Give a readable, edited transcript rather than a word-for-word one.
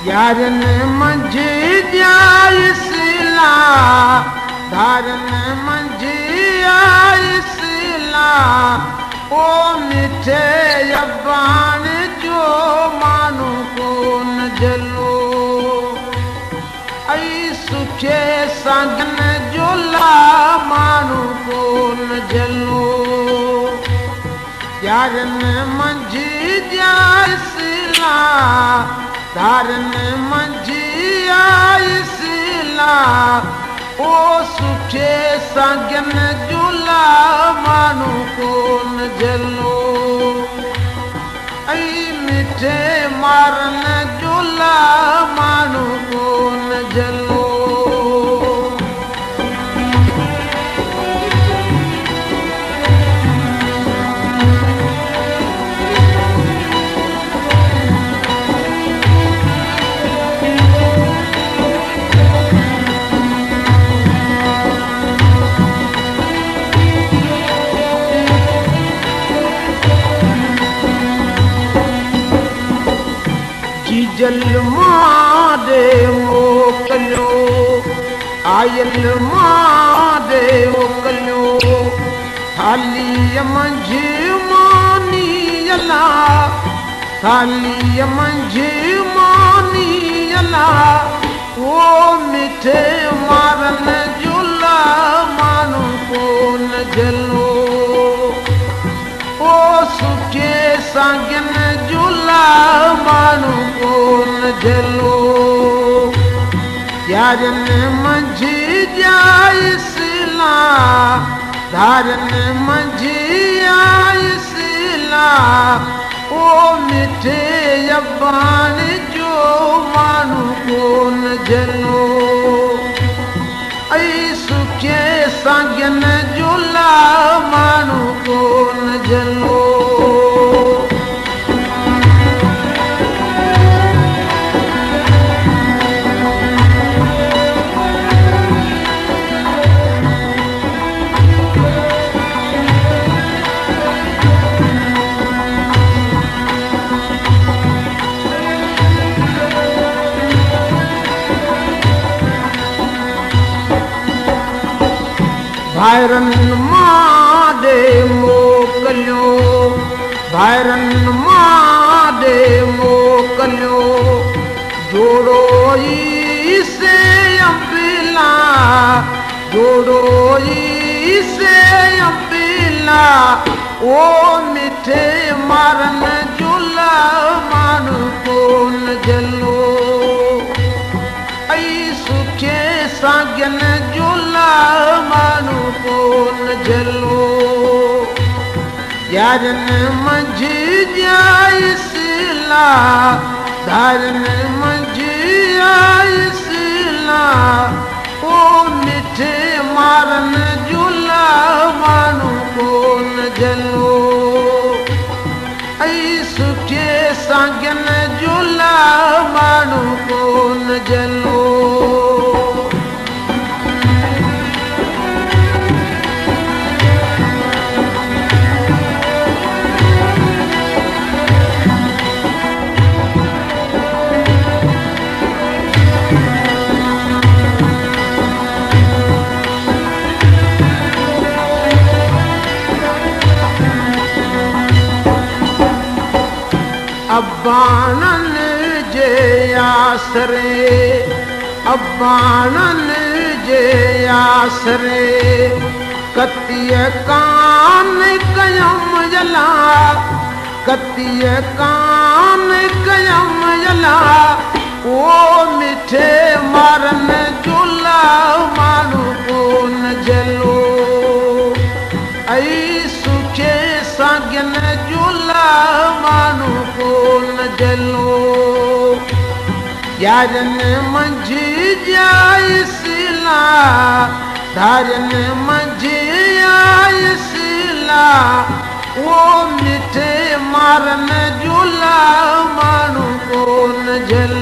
यारन मंझि आइसिला धारन मंझि आइसिला ओ मिठे अबान जो मानू कोन जलो ऐ सुखे संगन जोला मानू कोन जलो यारन मंझि आइसिला धारन मंझि आइसिला ओ सुखे संगन जोला मानू कोन जलो ऐ मिठे मारन जोला मानू कोन जलो जल मादे मोकलो आयल मादे मोकलो थाली मंझि मानी अला थाली मंझि मानी अला वो मिठे मारन जोला मानू कोन जलो ओ सुखे संगन जोला मानू कोन जलो यारन मंझि आइसिला धारन मंझि आइसिला ओ मिठे अबान जो मानू कोन जलो ऐ सुखे संगन जोला मानू कोन जलो भाइरन मादे मोकलो भाइरन मादे मोकलो जोड़ो ई से अंबिला जोड़ो ई से अंबिला ओ मिठे मारन जोला मानू कोन जलो ऐ सुखे संगन जोला मानू कोन जलो यारन मंझि आइसिला धारन मंझि आइसिला ओ मिठे मारन जोला मानू कोन जलो ऐ सुखे संगन जोला मानू कोन जलो अबानन जे आसरे अबानन जे आसरे कतीय कान कयम जला कतीय कान कयम जला ओ मिठे मारन जोला मानू कोन जलो ऐ सुखे संगन जोला मानू कोन जलो यारन मंझि आइसिला धारन मंझि आइसिला ओ मिठे मार धारन झूला माण्हू को न झल